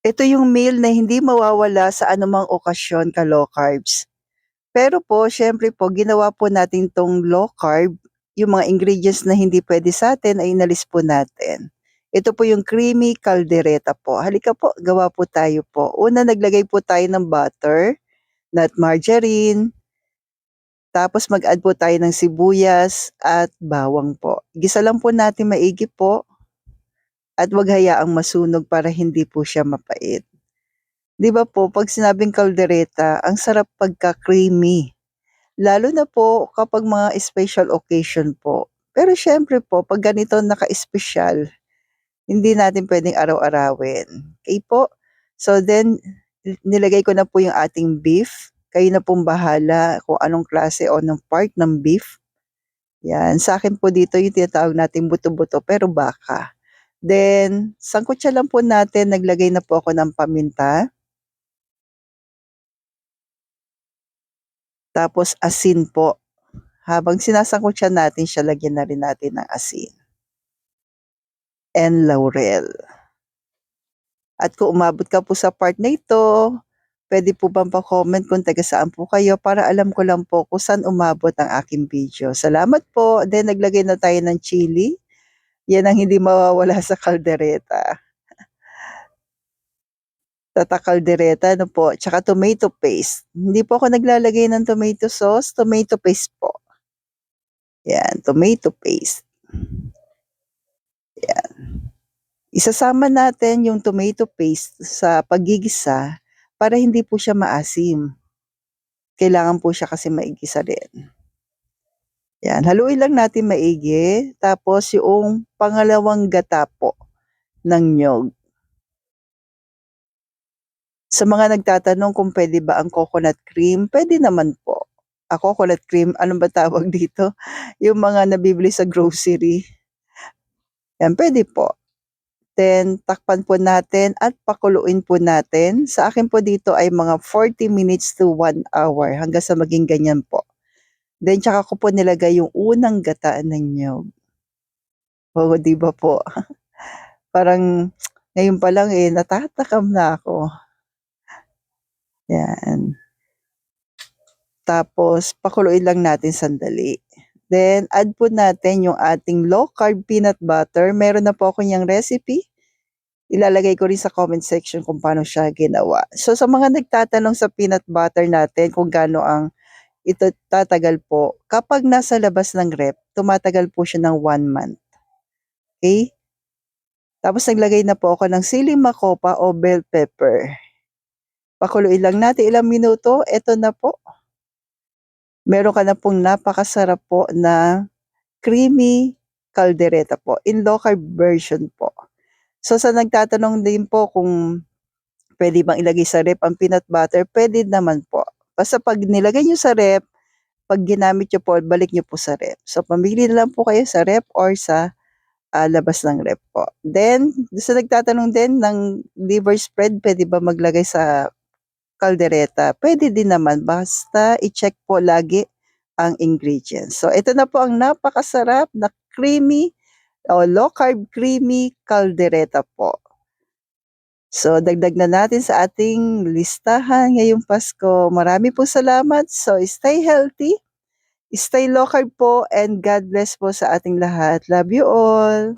Ito yung meal na hindi mawawala sa anumang okasyon ka-low carbs. Pero po siyempre po ginawa po natin 'tong low carb, yung mga ingredients na hindi puwede sa'tin ay inalis po natin. Ito po yung creamy caldereta po. Halika po, gawa po tayo po. Una naglagay po tayo ng butter, not margarine, tapos mag-add po tayo ng sibuyas at bawang po. Igisa lang po natin maigi po at 'wag hayaang masunog para hindi po siya mapait. 'Di ba po 'pag sinabing kaldereta ang sarap pagka-creamy, lalo na po kapag mga special occasion po. Pero siyempre po 'pag ganito naka-espesyal, hindi natin puwedeng araw-arawin, okey po? So then, nilagay ko na po yung ating beef, kayo na pong bahala kung anong klase o anong part ng beef, 'yan. Sa'kin po dito yung tinatawag nating buto-buto pero baka. Then, sangkutsa lang po natin naglagay na po ako ng paminta. Tapos asin po. Habang sinasangkutsa natin siya, lagyan na rin natin ng asin and laurel. At kung umabot ka po sa part na ito, puwede po bang pa-comment kung taga saan po kayo para alam ko lang po kung saan umabot ang aking video. Salamat po. Then naglagay na tayo ng chili. Yan ang hindi mawawala sa kaldereta. Kaldereta ano po, tsaka tomato paste. Hindi po ako naglalagay ng tomato sauce, tomato paste po. Yan, tomato paste. Yan. Isasama natin yung tomato paste sa paggigisa para hindi po siya maasim. Kailangan po siya kasi maigisa rin. Yan, haluin lang natin maigi. Tapos yung pangalawang gata po ng niyog. Sa mga nagtatanong kung puwede ba ang coconut cream, puwede naman po. Coconut cream, ano ba tawag dito? Yung mga nabibili sa grocery. Yan, puwede po. Then takpan po natin at pakuluin po natin. Sa akin po dito ay mga 40 minutes to 1 hour hanggang sa maging ganyan po. Then tsaka ko po nilagay yung unang gata ng niyog. Oo, 'di ba po? Parang ngayon pa lang, natatakam na ako. Yan. Tapos pakuluin lang natin sandali. Then add po natin yung ating low carb peanut butter. Meron na po ako niyang recipe. Ilalagay ko rin sa comment section kung paano siya ginawa. So sa mga nagtatanong sa peanut butter natin kung gaano ang ito tatagal po, kapag nasa labas ng ref, tumatagal po siya ng 1 month. Okay? Tapos naglagay na po ako ng siling makopa o bell pepper. Pakuluin lang natin ilang minuto, eto na po. Meron ka na pong napakasarap po na creamy caldereta po, in low carb version po. So sa nagtatanong din po kung puwede bang ilagay sa ref ang peanut butter, puwede naman po. Basta 'pag nilagay niyo sa ref, 'pag ginamit niyo po, balik niyo po sa ref. So pumili na lang po kayo sa ref or sa, labas ng ref po. Then, sa nagtatanong din ng liver spread, puwede ba maglagay sa kaldereta? Puwede din naman basta i-check po lagi ang ingredients. So ito na po ang napakasarap na creamy o low carb creamy caldereta po. So dagdag na natin sa ating listahan ngayong Pasko. Marami pong salamat. So stay healthy, stay low carb po, and God bless po sa ating lahat. Love you all.